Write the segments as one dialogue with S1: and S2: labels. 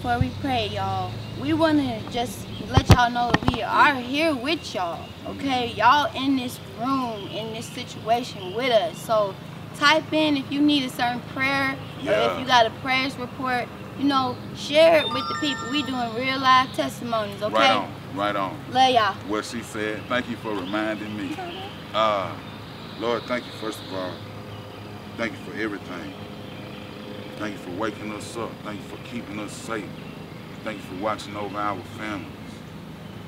S1: Before we pray, y'all, we want to just let y'all know that we are here with y'all, okay? Y'all in this room, in this situation with us. So type in if you need a certain prayer, or if you got a prayers report, you know, share it with the people. We doing real life testimonies, okay?
S2: Right on, right on.
S1: Love y'all.
S2: What she said, thank you for reminding me. Lord, thank you first of all. Thank you for everything. Thank you for waking us up. Thank you for keeping us safe. Thank you for watching over our families.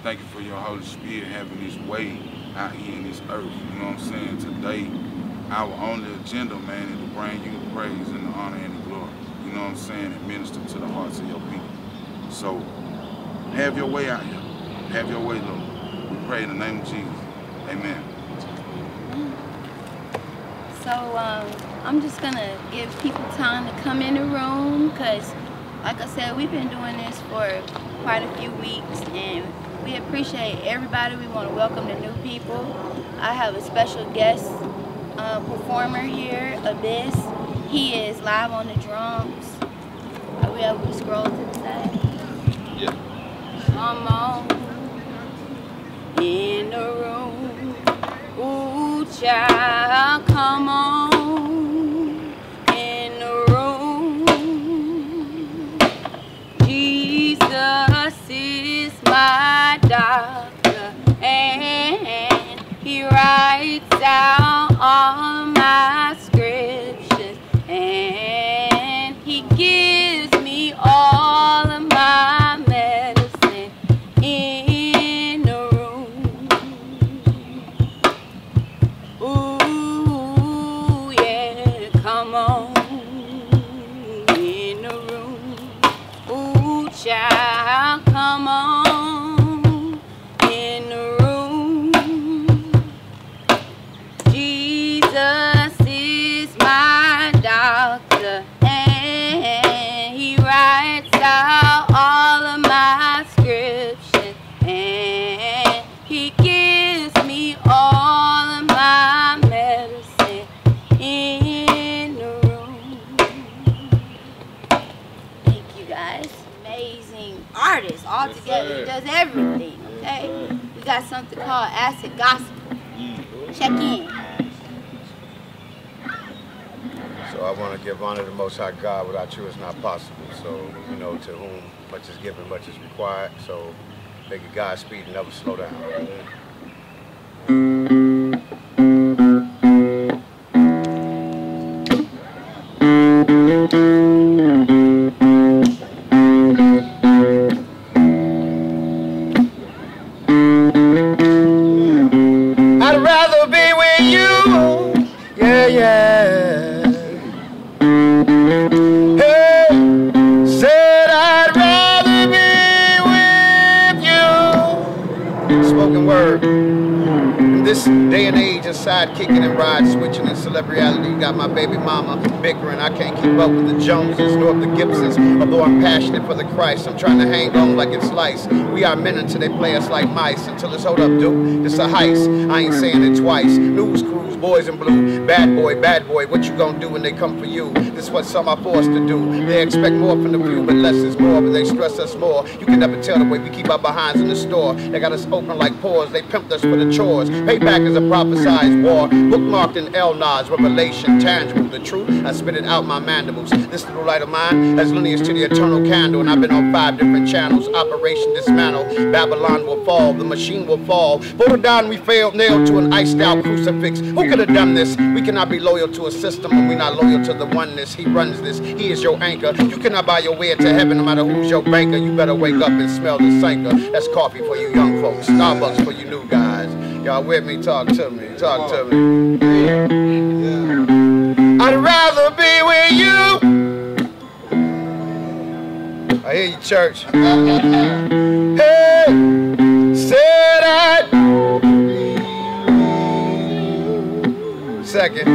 S2: Thank you for your Holy Spirit having His way out here in this earth. You know what I'm saying? Today, our only agenda, man, is to bring you the praise and the honor and the glory. You know what I'm saying? And minister to the hearts of your people. So, have your way out here. Have your way, Lord. We pray in the name of Jesus. Amen.
S1: So I'm just gonna give people time to come in the room, because like I said, we've been doing this for quite a few weeks and we appreciate everybody. We want to welcome the new people. I have a special guest performer here, Abyss. He is live on the drums. Are we able to scroll to the side?
S2: Yeah.
S1: Come on in the room. Ooh, child, come on in the room. Jesus is my doctor, and He writes out all my scriptures, and He gives me all of my medicine in the room. Ooh, yeah, come on in the room. Ooh, child, come on in the room. Jesus is my doctor, and He writes out all of my scriptures, and He gives me all of my medicine in the room. Thank you guys. Amazing artist altogether. He does everything, okay? We got something called Acid Gospel. Check in.
S3: So I want to give honor to the Most High God. Without you, it's not possible. So, you know, to whom much is given, much is required. So, make it Godspeed and never slow down. I'd rather be with you. Yeah, yeah. Hey, said I'd rather be with you. Spoken word. In this day and age of sidekicking and ride switching and celebrity, you got my baby mama bickering. I can't keep up with the Joneses nor the Gibsons. Although I'm passionate for the Christ, I'm trying to hang on like it's lice. We are men until they play us like mice. Until it's hold up, dude. It's a heist. I ain't saying it twice. News crews, boys in blue. Bad boy, what you gonna do when they come for you? This is what some are forced to do. They expect more from the few, but less is more. But they stress us more. You can never tell the way we keep our behinds in the store. They got us open like pores. They pimped us for the chores. Payback is a prophesized war. Bookmarked in El Nas, revelation, tangible. The truth, I spit it out my mandibles. This little light of mine has lineage to the eternal candle. And I've been on 5 different channels. Operation Dismantle. Babylon will fall. The machine will fall. Voted down, we failed. Nailed to an iced out crucifix. Who could have done this? We cannot be loyal to a system when we're not loyal to the oneness. He runs this. He is your anchor. You cannot buy your way to heaven no matter who's your banker. You better wake up and smell the sinker. That's coffee for you young folks. Starbucks for you new guys. Y'all with me? Talk to me. Talk to me. I'd rather be with you. I hear you, church. Hey, said I'd. Second.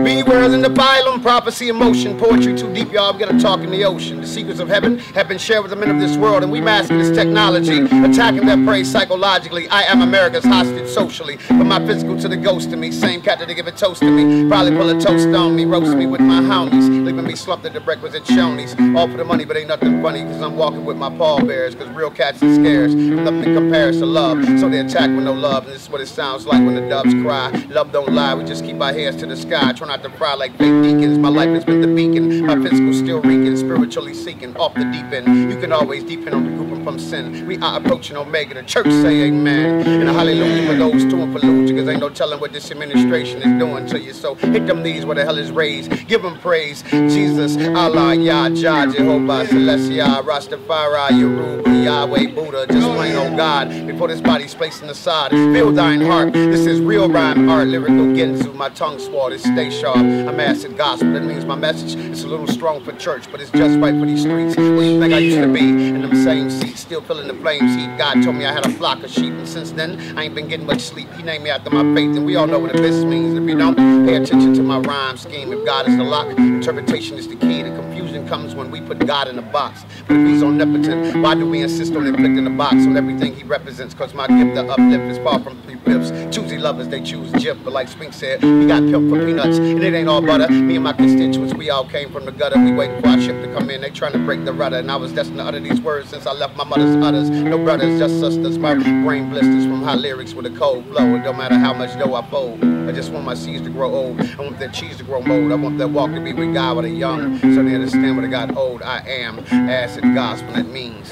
S3: Be whirling the phylum, prophecy, emotion, poetry too deep, y'all. We gotta talk in the ocean. secrets of heaven have been shared with the men of this world, and we masking this technology, attacking their prey psychologically. I am America's hostage socially, from my physical to the ghost of me. Same cat that they give a toast to me, probably pull a toast on me, roast me with my homies, leaving me slumped at the breakfast at Shoney's. All for the money, but ain't nothing funny, cause I'm walking with my pallbearers, cause real cats and scares, nothing compares to love, so they attack with no love, and this is what it sounds like when the doves cry. Love don't lie, we just keep our heads to the sky, try not to fry like fake deacons. My life has been the beacon, my physical still reeking, spiritually seeking, off the deep end. You can always depend on recouping from sin. We are approaching Omega, the church say amen, and a hallelujah for those to and Fallujah, cause ain't no telling what this administration is doing to you. So hit them knees where the hell is raised, give them praise. Jesus, Allah, Yah, Jah, Jehovah, Celestia, Rastafari, Yoruba, Yahweh, Buddha, just plain old God, before this body's placed in the sod. Feel thine heart, this is real rhyme art, lyrical Genzu, my tongue sword is stay sharp. I'm acid gospel, that means my message is a little strong for church, but it's just right for these streets. Where you think I used to be? In them same seats, still feeling the flames heat. God told me I had a flock of sheep, and since then, I ain't been getting much sleep. He named me after my faith, and we all know what this means. If you don't pay attention to my rhyme scheme, if God is the lock, interpretation is the key. The confusion comes when we put God in a box. But if he's omnipotent, why do we insist on inflicting a box on everything he represents? Cause my gift to uplift is far from three fifths. Choosy lovers, they choose Jif, but like Spink said, we got pimp for peanuts, and it ain't all butter. Me and my constituents, we all came from the gutter. We waiting for our ship to come in, they trying to break the rudder, and I was destined to utter these words since I left my mother's udders. No brothers, just sisters, my brain blisters from high lyrics with a cold flow. It don't matter how much dough I fold, I just want my seeds to grow old. I want that cheese to grow mold. I want that walk to be with God when they're young, so they understand when they got old. I am acid gospel, that means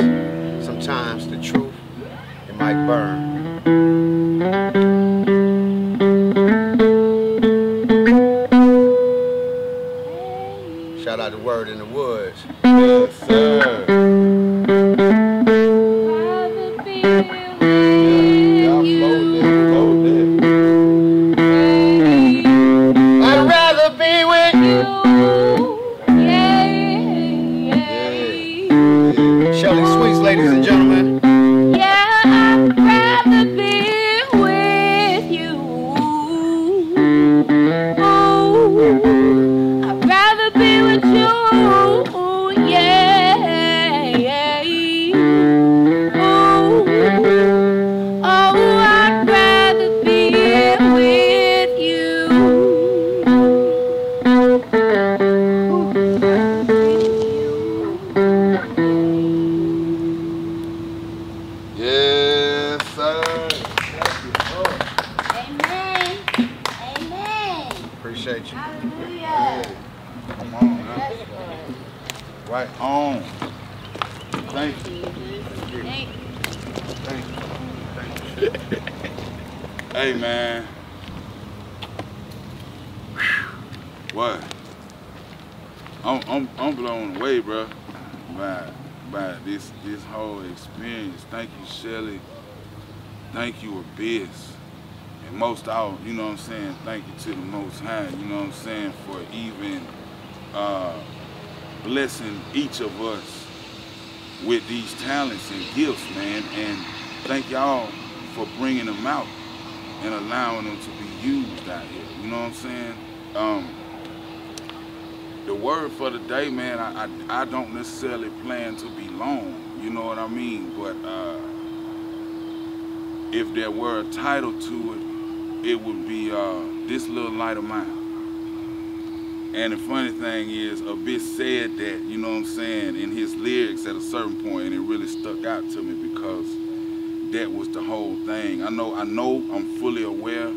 S3: sometimes the truth, it might burn. Shout out to Word in the Woods.
S2: Yes, sir.
S3: I'd rather be with you. Shelly Sweets, ladies and gentlemen.
S1: Yeah, I'd rather be with you. Oh, I'd rather be with you. Yeah, yeah. Oh, oh, I'd rather be with you.
S2: Yes, sir.
S1: Amen. Amen.
S3: Appreciate you.
S1: Hallelujah.
S2: Come on, man.
S1: Yes, Lord.
S2: Right on. Thank you.
S1: Thank you.
S2: Thank you. Thank you. Hey, man. What? I'm blown away, bro, by this whole experience. Thank you, Shelly. Thank you, Abyss. And most all, you know what I'm saying, thank you to the Most High, you know what I'm saying, for even blessing each of us with these talents and gifts, man. And thank y'all for bringing them out and allowing them to be used out here, you know what I'm saying? The word for the day, man, I don't necessarily plan to be long, you know what I mean? But if there were a title to it, it would be This Little Light of Mine. And the funny thing is, Abyss said that, you know what I'm saying, in his lyrics at a certain point, and it really stuck out to me because that was the whole thing. I know I'm fully aware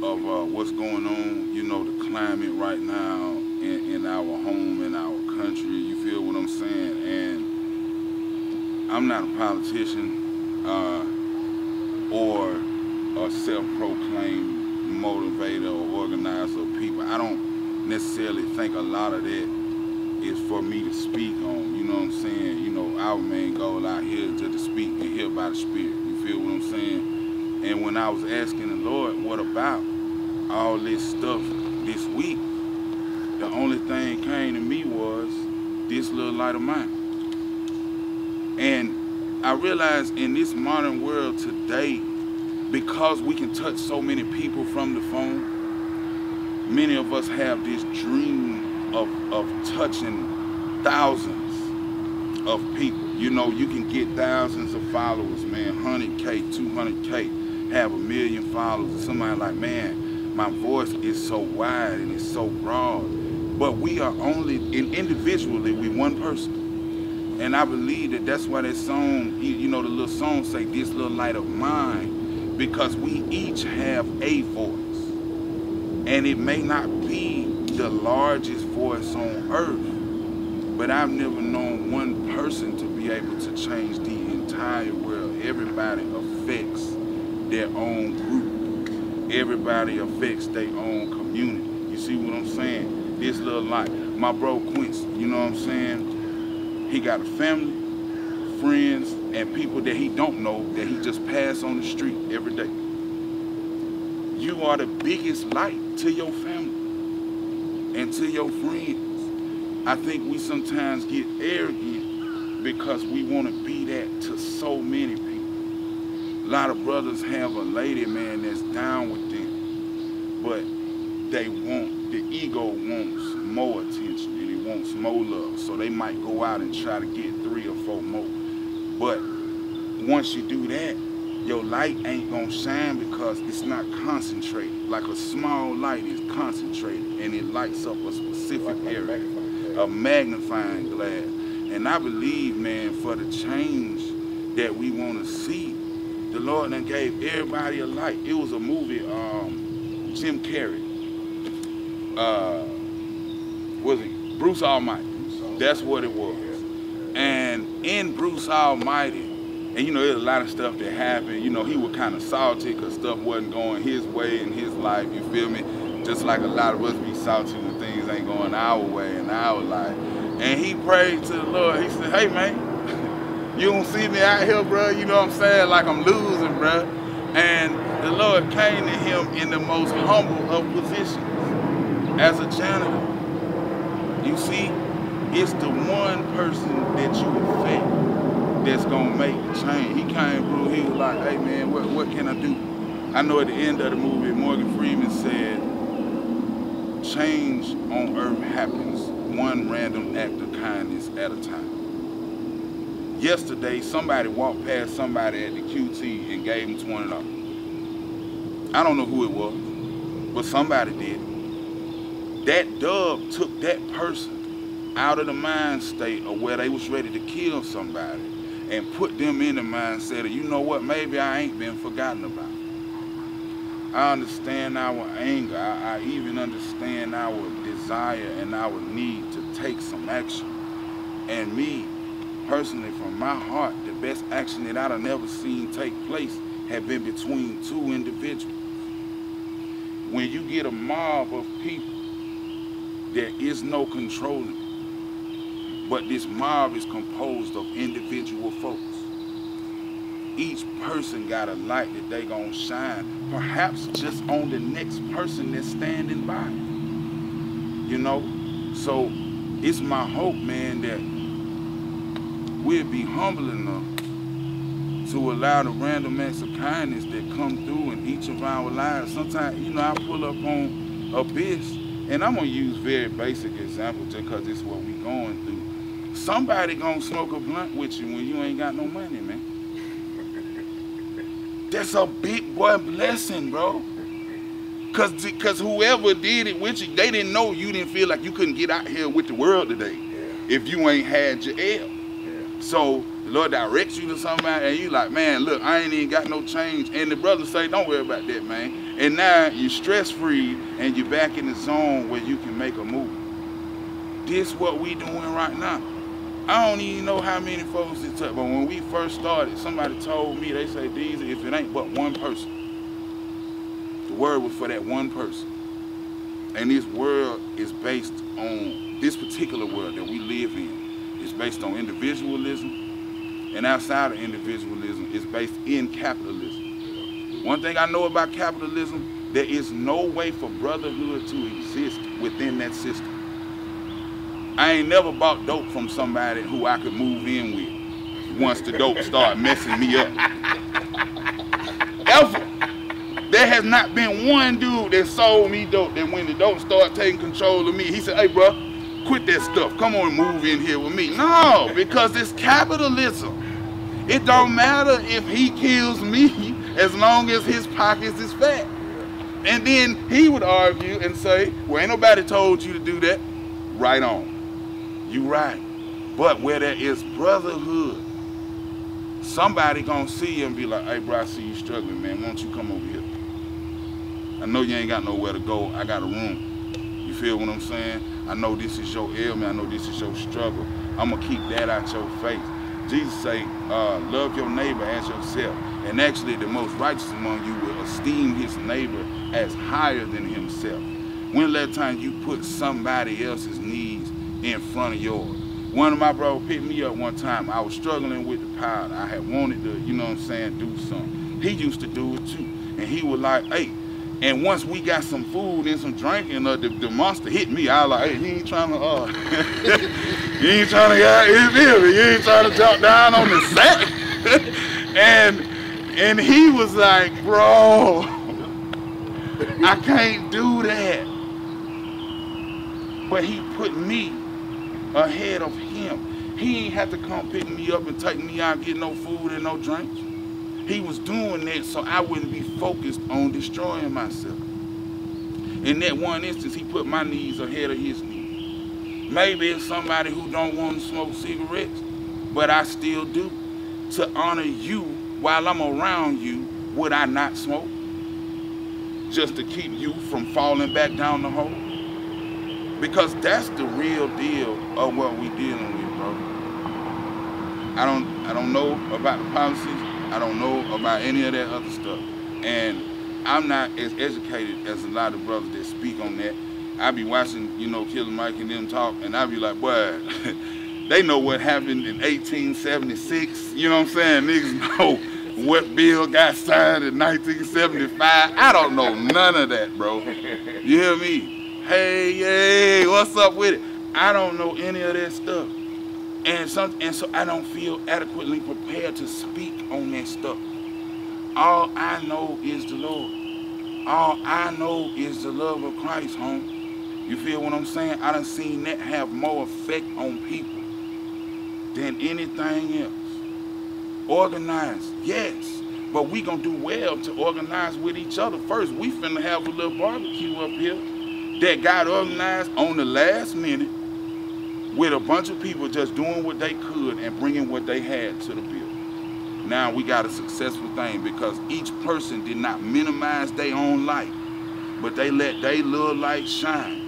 S2: of what's going on, you know, the climate right now in our home, in our country, you feel what I'm saying? And I'm not a politician or a self-proclaimed motivator or organizer of people. I don't necessarily think a lot of that is for me to speak on, you know what I'm saying? You know, our main goal out here is just to speak and hear by the Spirit, you feel what I'm saying? And when I was asking the Lord, what about all this stuff this week, the only thing came to me was this little light of mine. And I realized in this modern world today, because we can touch so many people from the phone, many of us have this dream of touching thousands of people. You know, you can get thousands of followers, man, 100K, 200K, have 1 million followers. And somebody like, man, my voice is so wide and it's so broad. But we are only, individually, we one person. And I believe that that's why that song, you know, the little song say, this little light of mine, because we each have a voice. And it may not be the largest voice on earth, but I've never known one person to be able to change the entire world. Everybody affects their own group. Everybody affects their own community. You see what I'm saying? This little light. My bro Quincy, you know what I'm saying? He got a family, friends, and people that he don't know that he just pass on the street every day. You are the biggest light to your family and to your friends. I think we sometimes get arrogant because we want to be that to so many people. A lot of brothers have a lady, man, that's down with them, but they want, the ego wants more attention and it wants more love. So they might go out and try to get 3 or 4 more. But once you do that, your light ain't gonna shine because it's not concentrated. Like a small light is concentrated and it lights up a specific area, a magnifying glass. And I believe, man, for the change that we wanna see, the Lord done gave everybody a light. It was a movie, Jim Carrey. Was it Bruce Almighty? That's what it was. And in Bruce Almighty, and you know, there's a lot of stuff that happened. You know, he was kind of salty because stuff wasn't going his way in his life, you feel me? Just like a lot of us be salty when things ain't going our way in our life. And he prayed to the Lord. He said, hey man, you don't see me out here, bro, you know what I'm saying? Like I'm losing, bro. And the Lord came to him in the most humble of positions as a janitor. You see, it's the one person that you affect that's gonna make the change. He came through, he was like, hey man, what can I do? I know at the end of the movie, Morgan Freeman said, change on earth happens one random act of kindness at a time. Yesterday, somebody walked past somebody at the QT and gave him $20. I don't know who it was, but somebody did. That dub took that person out of the mind state of where they was ready to kill somebody and put them in the mindset of, you know what, maybe I ain't been forgotten about. I understand our anger. I even understand our desire and our need to take some action. And me, personally, from my heart, the best action that I've never seen take place have been between 2 individuals. When you get a mob of people, there is no controlling. But this mob is composed of individual folks. Each person got a light that they gonna shine, perhaps just on the next person that's standing by. You know? So it's my hope, man, that we'll be humble enough to allow the random acts of kindness that come through in each of our lives. Sometimes, you know, I pull up on Abyss, and I'm gonna use very basic examples just because it's what we going through. Somebody gonna smoke a blunt with you when you ain't got no money, man. That's a big boy blessing, bro. Cause whoever did it with you, they didn't know you didn't feel like you couldn't get out here with the world today if you ain't had your L. So the Lord directs you to somebody and you like, man, look, I ain't even got no change. And the brother say, don't worry about that, man. And now you're stress-free and you're back in the zone where you can make a move. This what we doing right now. I don't even know how many folks it took, but when we first started, somebody told me, they say, Deezy, if it ain't but one person, the word was for that one person. And this world is based on, this particular world that we live in, is based on individualism, and outside of individualism, is based in capitalism. One thing I know about capitalism, there is no way for brotherhood to exist within that system. I ain't never bought dope from somebody who I could move in with once the dope started messing me up. Ever. There has not been one dude that sold me dope that when the dope started taking control of me, he said, hey bro, quit that stuff. Come on and move in here with me. No, because it's capitalism. It don't matter if he kills me as long as his pockets is fat. And then he would argue and say, well, ain't nobody told you to do that. Right on. You right. But where there is brotherhood, somebody gonna see you and be like, hey bro, I see you struggling, man. Why don't you come over here? I know you ain't got nowhere to go. I got a room. You feel what I'm saying? I know this is your ailment. I know this is your struggle. I'm gonna keep that out your face. Jesus say, love your neighbor as yourself. And actually the most righteous among you will esteem his neighbor as higher than himself. When the last time you put somebody else's needs in front of yours? One of my brothers picked me up one time. I was struggling with the powder. I had wanted to, you know what I'm saying, do something. He used to do it too. And he was like, hey, and once we got some food and some drinking, the monster hit me. I was like, hey, he ain't trying to, he ain't trying to, he ain't trying to jump down on the sack. and he was like, bro, I can't do that. But he put me ahead of him. He ain't had to come pick me up and take me out, get no food and no drinks. He was doing that so I wouldn't be focused on destroying myself. In that one instance, he put my needs ahead of his needs. Maybe it's somebody who don't want to smoke cigarettes, but I still do. To honor you while I'm around you, would I not smoke? Just to keep you from falling back down the hole? Because that's the real deal of what we dealing with, bro. I don't know about the policies. I don't know about any of that other stuff. And I'm not as educated as a lot of brothers that speak on that. I be watching, you know, Killer Mike and them talk, and I be like, boy, they know what happened in 1876. You know what I'm saying? Niggas know what bill got signed in 1975. I don't know none of that, bro. You hear me? Hey, what's up with it? I don't know any of that stuff. And so I don't feel adequately prepared to speak on that stuff. All I know is the Lord. All I know is the love of Christ, home. You feel what I'm saying? I done seen that have more effect on people than anything else. Organized, yes. But we gonna do well to organize with each other first. We finna have a little barbecue up here that got organized on the last minute with a bunch of people just doing what they could and bringing what they had to the bill. Now we got a successful thing because each person did not minimize their own light, but they let their little light shine.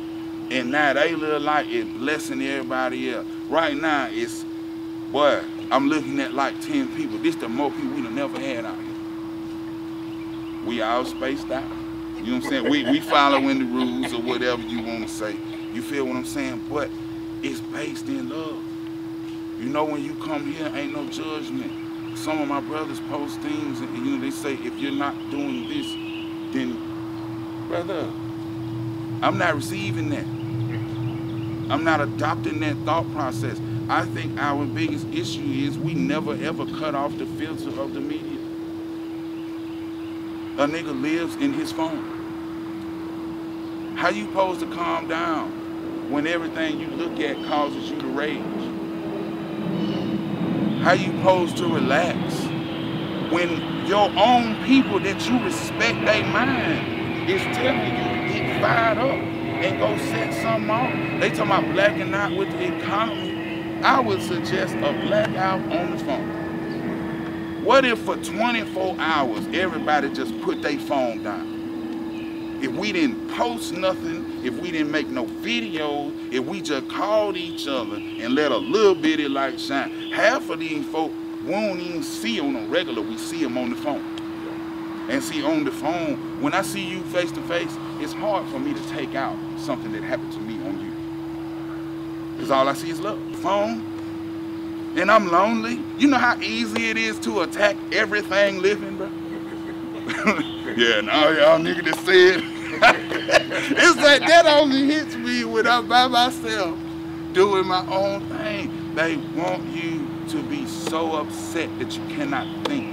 S2: And now their little light is blessing everybody else. Right now it's, boy, I'm looking at like 10 people. This the more people we done never had out here. We all spaced out. You know what I'm saying? We following the rules or whatever you want to say. You feel what I'm saying? But it's based in love. You know, when you come here, ain't no judgment. Some of my brothers post things and you know, they say, if you're not doing this, then, brother, I'm not receiving that. I'm not adopting that thought process. I think our biggest issue is we never ever cut off the filter of the media. A nigga lives in his phone. How you supposed to calm down when everything you look at causes you to rage? How you supposed to relax when your own people that you respect their mind is telling you to get fired up and go set something off? They talking about blacking out with the economy. I would suggest a blackout on the phone. What if for 24 hours everybody just put their phone down? If we didn't post nothing, if we didn't make no videos, if we just called each other and let a little bitty light shine, half of these folk we won't even see on a regular, we see them on the phone. And see, on the phone, when I see you face to face, it's hard for me to take out something that happened to me on you. Because all I see is love. Phone, and I'm lonely. You know how easy it is to attack everything living, bro? Yeah, and all y'all niggas that said, it's like that only hits me when I'm by myself doing my own thing. They want you to be so upset that you cannot think.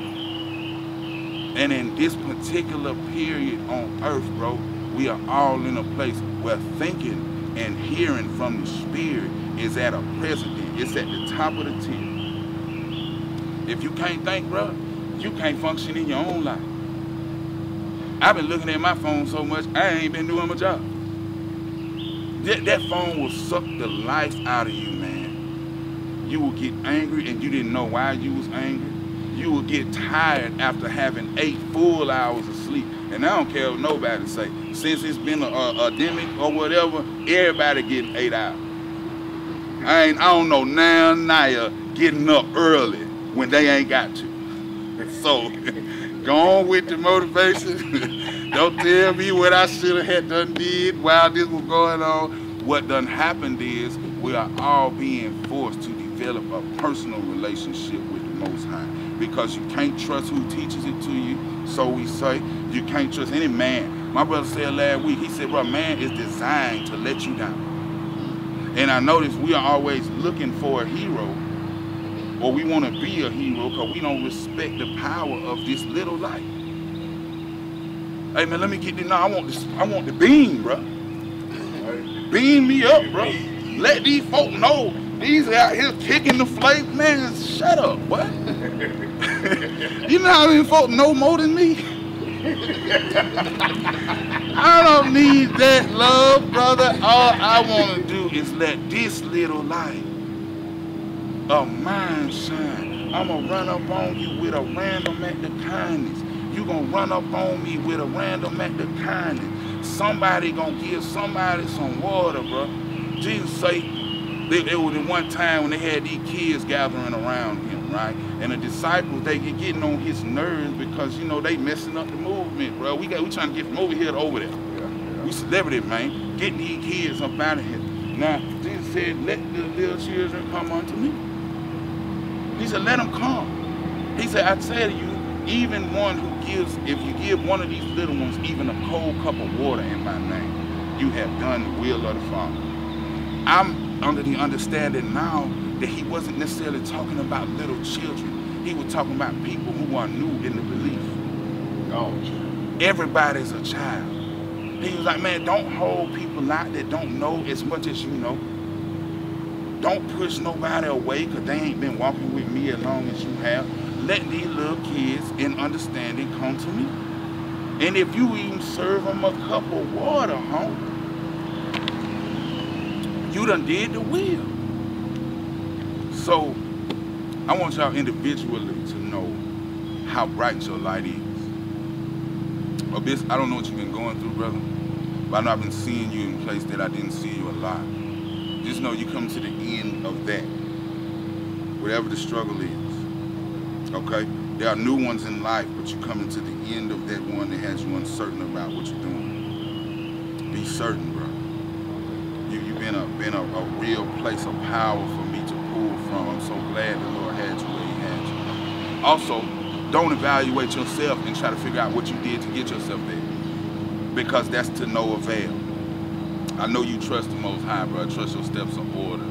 S2: And in this particular period on earth, bro, we are all in a place where thinking and hearing from the Spirit is at a precedent. It's at the top of the tier. If you can't think, bro, you can't function in your own life. I've been looking at my phone so much, I ain't been doing my job. That phone will suck the life out of you, man. You will get angry and you didn't know why you was angry. You will get tired after having 8 full hours of sleep. And I don't care what nobody say. Since it's been a demic or whatever, everybody getting 8 hours. I don't know now Naya getting up early when they ain't got to. So go on with the motivation. Don't tell me what I should have had done did while this was going on. What done happened is we are all being forced to develop a personal relationship with the Most High. Because you can't trust who teaches it to you, so we say. You can't trust any man. My brother said last week, he said, bro, man is designed to let you down. And I noticed we are always looking for a hero, or we want to be a hero because we don't respect the power of this little life. Hey man, let me get this. Now I want the beam, bro. Beam me up, bro. Let these folk know. These out here kicking the flame, man. Shut up, what? You know how many folk know more than me? I don't need that love, brother. All I want to do is let this little light of mine shine. I'm going to run up on you with a random act of kindness. You going to run up on me with a random act of kindness. Somebody going to give somebody some water, bro. Jesus say, it was in one time when they had these kids gathering around him, right? And the disciples, they get getting on his nerves because, you know, they messing up the movement, bro. We trying to get from over here to over there. We celebrity, man. Getting these kids up out of here. Now, Jesus said, let the little children come unto me. He said, let them come. He said, I tell you, even one who gives, if you give one of these little ones even a cold cup of water in my name, you have done the will of the Father. I'm under the understanding now that he wasn't necessarily talking about little children. He was talking about people who are new in the belief. Oh. Everybody's a child. He was like, man, don't hold people out that don't know as much as you know. Don't push nobody away because they ain't been walking with me as long as you have. Let these little kids in understanding come to me. And if you even serve them a cup of water, you done did the will. So I want y'all individually to know how bright your light is. Abyss, I don't know what you've been going through, brother, but I know I've been seeing you in a place that I didn't see you a lot. Just know you come to the end of that, whatever the struggle is, okay? There are new ones in life, but you're coming to the end of that one that has you uncertain about what you're doing. Be certain, bro. You've been a real place of power for me to pull from. I'm so glad the Lord had you where he had you. Also, don't evaluate yourself and try to figure out what you did to get yourself there, because that's to no avail. I know you trust the Most High, bro. I trust your steps are ordered,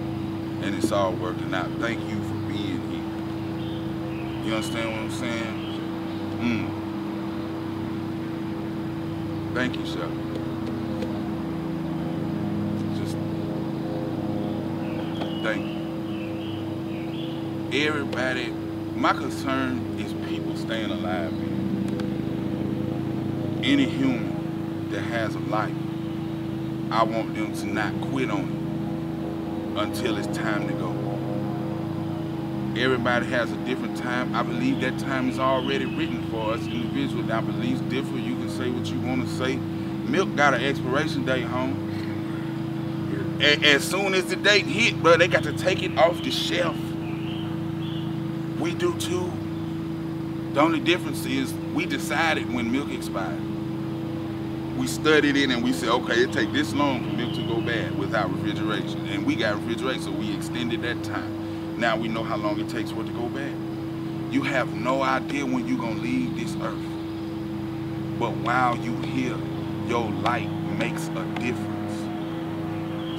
S2: and it's all working out. Thank you for being here. You understand what I'm saying? Thank you, sir. Just thank you. Everybody, my concern is people staying alive, man. Any human that has a life, I want them to not quit on it until it's time to go. Everybody has a different time. I believe that time is already written for us individually. Our beliefs differ. You can say what you want to say. Milk got an expiration date, home. As soon as the date hit, bro, they got to take it off the shelf. We do too. The only difference is we decided when milk expired. We studied it and we said, okay, it take this long for milk to go bad without refrigeration. And we got refrigeration, so we extended that time. Now we know how long it takes for it to go bad. You have no idea when you're gonna leave this earth. But while you here, your light makes a difference.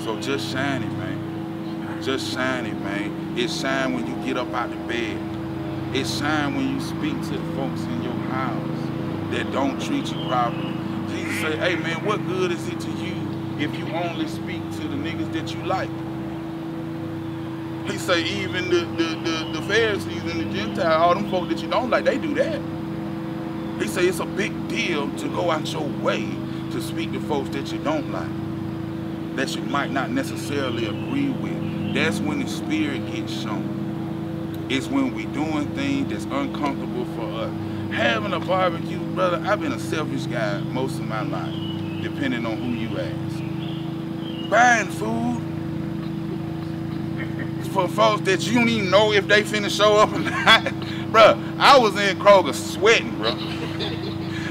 S2: So just shine it, man. Just shine it, man. It shine when you get up out of bed. It shine when you speak to the folks in your house that don't treat you properly. Jesus say, hey man, what good is it to you if you only speak to the niggas that you like. He say even the Pharisees and the Gentiles, all them folk that you don't like, they do that. He say it's a big deal to go out your way to speak to folks that you don't like, that you might not necessarily agree with. That's when the spirit gets shown. It's when we doing things that's uncomfortable for us. Having a barbecue, brother, I've been a selfish guy most of my life, depending on who you ask. Buying food for folks that you don't even know if they finna show up or not. Bruh, I was in Kroger sweating, bro.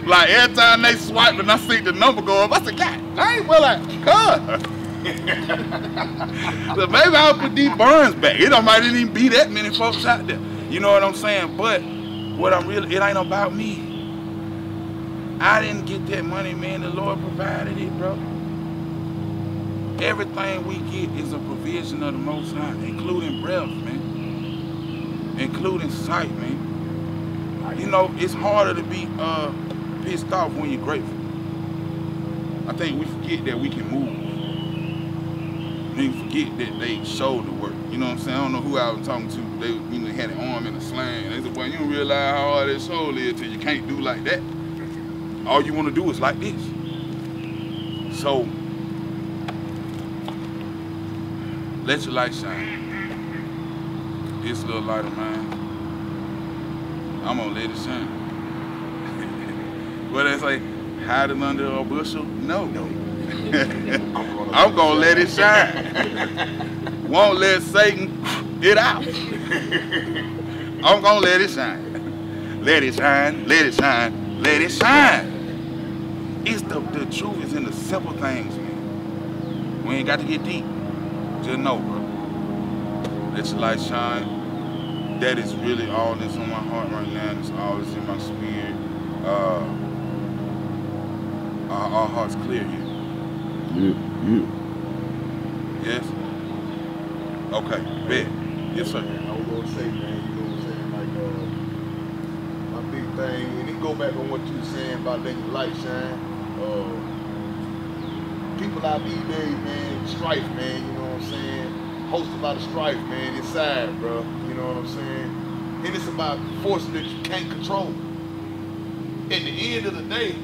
S2: Like every time they swipe and I see the number go up, I said, God dang, well, so maybe I'll put these burns back. It might even be that many folks out there. You know what I'm saying? But what I'm really, it ain't about me. I didn't get that money, man. The Lord provided it, bro. Everything we get is a provision of the Most High, including breath, man. Including sight, man. You know, it's harder to be pissed off when you're grateful. I think we forget that we can move. We forget that they showed the work. You know what I'm saying? I don't know who I was talking to. They had an arm in a sling. They said, well, you don't realize how hard that shoulder is till you can't do like that. All you want to do is like this. So, let your light shine. This little light of mine, I'm going to let it shine. What they say, hide it under a bushel? No. I'm gonna let it shine. Won't let Satan it out. I'm gonna let it shine. Let it shine, let it shine, let it shine. It's the truth is in the simple things, man. We ain't got to get deep. Just know, bro. Let your light shine. That is really all that's on my heart right now. It's all that's in my spirit. Our heart's clear here.
S4: Yeah.
S2: Yes? Okay, bet. Yes, sir.
S4: I was gonna say, man, you know what I'm saying? Like, my big thing, and it go back on what you were saying about letting your light shine. People out these days, man, strife, man, you know what I'm saying? Host a lot of strife, man, inside, bro. You know what I'm saying? And it's about forces that you can't control. At the end of the day,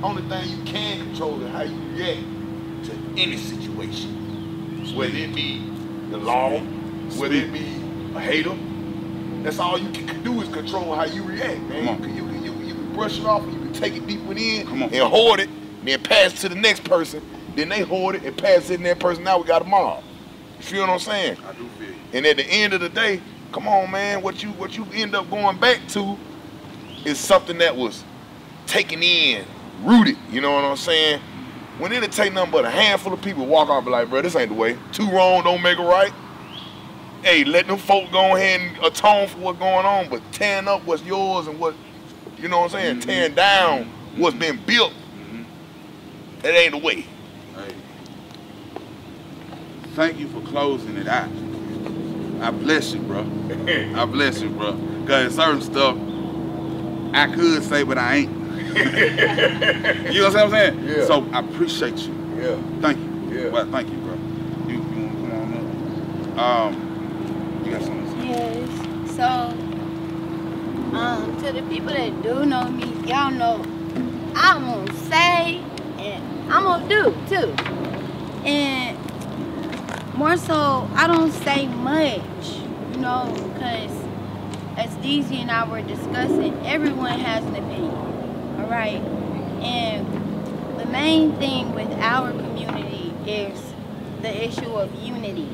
S4: only thing you can control is how you react to any situation. Whether it be the law, whether it be a hater, that's all you can do is control how you react, man. You can brush it off, and you can take it deep within and hoard it, and then pass it to the next person. Then they hoard it and pass it to that person. Now we got a mob. You feel what I'm saying?
S2: I do feel you.
S4: And at the end of the day, come on, man, what you end up going back to is something that was taken in, rooted, you know what I'm saying? When it'll take nothing but a handful of people walk off and be like, bro, this ain't the way. Two wrong don't make a right. Hey, let them folk go ahead and atone for what's going on, but tearing up what's yours and what, you know what I'm saying, tearing down what's been built, that ain't the way.
S2: Hey. Thank you for closing it out. I bless you, bro. I bless you, bro. Because certain stuff I could say, but I ain't. You know what I'm saying?
S4: Yeah.
S2: So I appreciate you.
S4: Yeah.
S2: Thank you.
S4: Yeah.
S2: Well, thank you, bro. You want to come on up? You got something to say?
S1: Yes. So, to the people that do know me, y'all know I'm gonna say and I'm gonna do too. And more so, I don't say much, you know, because as DZ and I were discussing, everyone has an opinion. All right, and the main thing with our community is the issue of unity.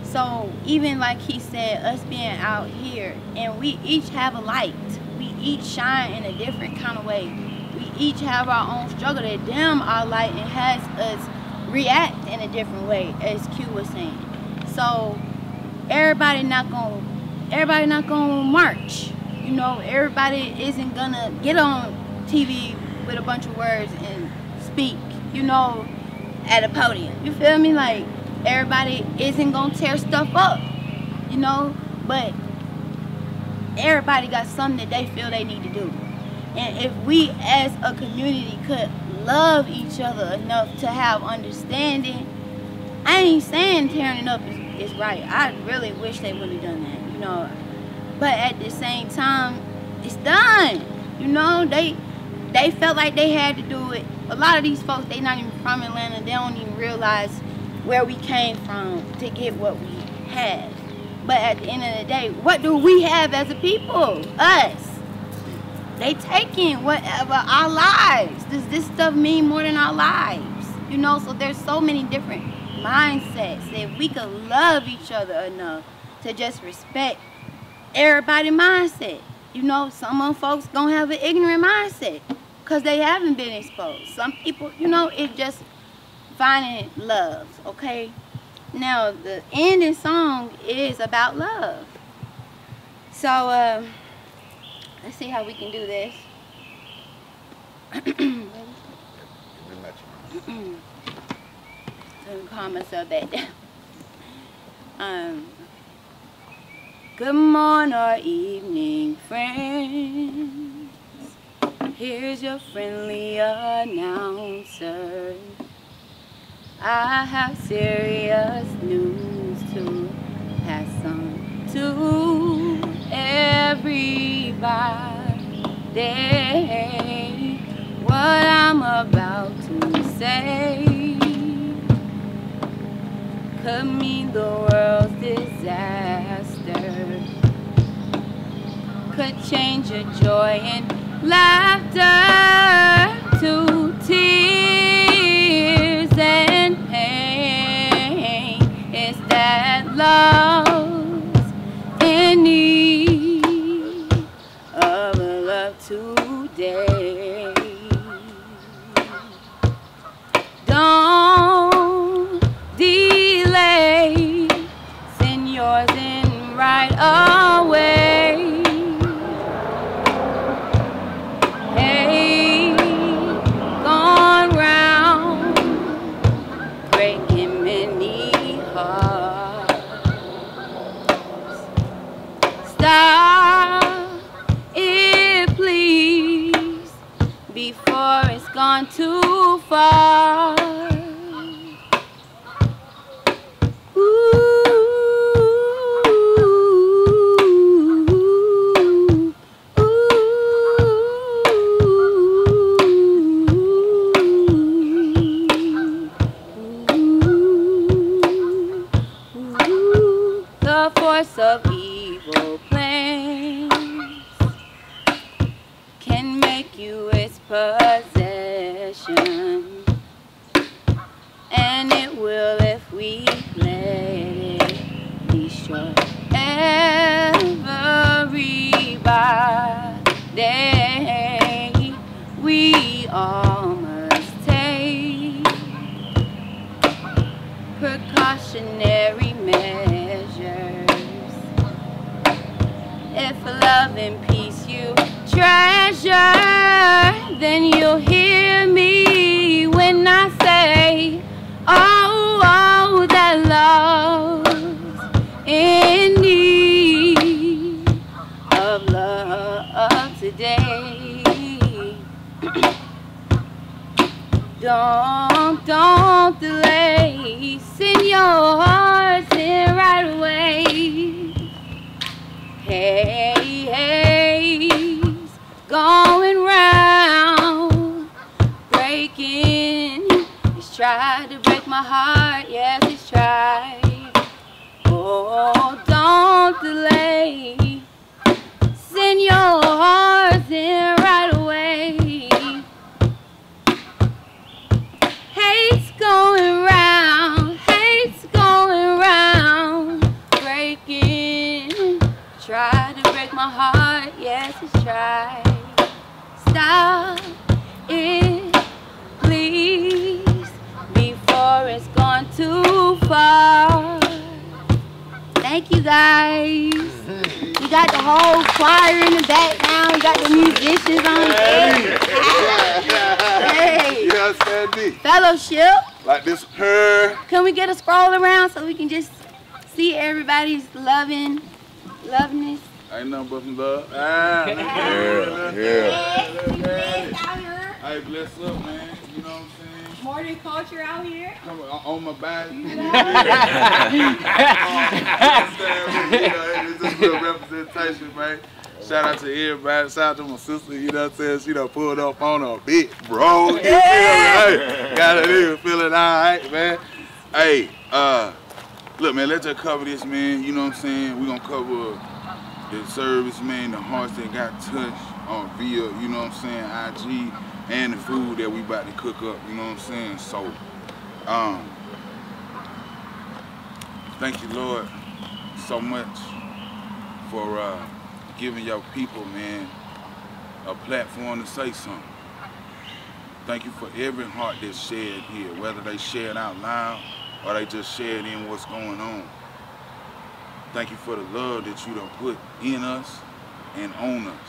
S1: So even like he said, us being out here, and we each have a light. We each shine in a different kind of way. We each have our own struggle that dim our light and has us react in a different way, as Q was saying. So everybody not gonna march. You know, everybody isn't gonna get on TV with a bunch of words and speak, you know, at a podium. You feel me? Like, everybody isn't gonna tear stuff up, you know, but everybody got something that they feel they need to do. And if we as a community could love each other enough to have understanding. I ain't saying tearing it up is right. I really wish they would have done that, you know. But at the same time, it's done. You know, they felt like they had to do it. A lot of these folks, they not even from Atlanta. They don't even realize where we came from to get what we have. But at the end of the day, what do we have as a people? Us. They taking whatever, our lives. Does this stuff mean more than our lives? You know, so there's so many different mindsets. If we could love each other enough to just respect everybody's mindset. You know, some of folks gonna have an ignorant mindset because they haven't been exposed. Some people, you know, it's just finding love, okay? Now, the ending song is about love. So, let's see how we can do this. So calm myself back down. Good morning or evening, friends. Here's your friendly announcer. I have serious news to pass on to everybody. What I'm about to say could mean the world's disaster, could change your joy and laughter to tears and pain. It's that love's in need of love today. Don't delay, send yours in right away. Hey, gone round, breaking many hearts. Stop it, please, before it's gone too far. The force of evil plans can make you its possession, and it will if we let it destroy everybody. We all must take precautionary measures. If love and peace you treasure, then you'll hear me when I say, oh, oh, that love's in need of love today. Don't delay, send your hearts in right away. Hey, hey's going round, breaking. He's tried to break my heart, yes, he's tried. Oh, don't delay, send your hearts in right away. Hate's going round, breaking. Tried to break my heart, yes, he's tried. Stop it, please, before it's gone too far. Thank you, guys. We got the whole choir in the background. We got the musicians on stage. Hey,
S2: You understand me?
S1: fellowship.
S2: Like this her.
S1: Can we get a scroll around so we can just see everybody's lovingness?
S2: Ain't nothing but some love.
S1: Yeah.
S2: Hey, bless up, man. You know
S5: More than culture out here.
S2: Come on my body. It's just a little representation, man. Shout out to everybody. Shout out to my sister, you know what I'm saying? She done pulled up on her bit, bro. You feel me? Hey, got a nigga feeling alright, man. Hey, look, man, let's just cover this, man. You know what I'm saying? We gonna cover the service, man, the hearts that got touched on via, you know what I'm saying, IG, and the food that we about to cook up, you know what I'm saying? So, thank you, Lord, so much for giving your people, man, a platform to say something. Thank you for every heart that's shared here, whether they share it out loud or they just share it in what's going on. Thank you for the love that you done put in us and on us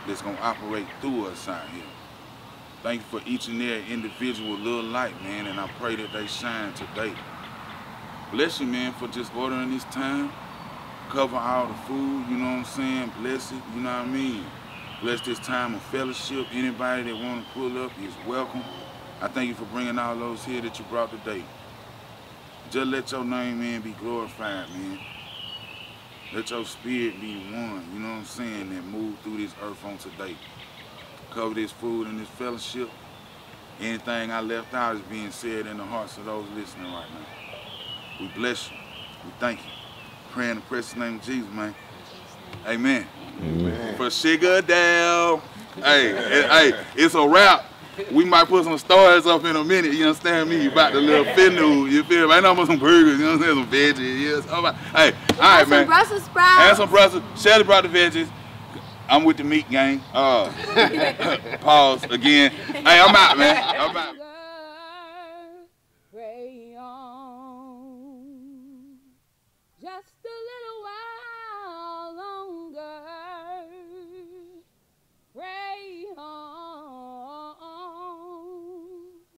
S2: that's gonna operate through us out here. Thank you for each and every individual little light, man, and I pray that they shine today. Bless you, man, for just ordering this time. Cover all the food, you know what I'm saying? Bless it, you know what I mean? Bless this time of fellowship. Anybody that want to pull up is welcome. I thank you for bringing all those here that you brought today. Just let your name, man, be glorified, man. Let your spirit be one, you know what I'm saying, that move through this earth on today. Cover this food and this fellowship. Anything I left out is being said in the hearts of those listening right now. We bless you. We thank you. Pray in the precious name of Jesus, man. Amen. Amen. For Sugar Down. Hey, it's a wrap. We might put some stars up in a minute, you understand me? About the little finu, you feel me? I know some burgers, you know what I'm saying? Some veggies, yes. Hey, all right, man.
S1: Some Brussels sprouts.
S2: And some Brussels. Shelly brought the veggies. I'm with the meat gang. Pause again. Hey, I'm out, man. I'm out.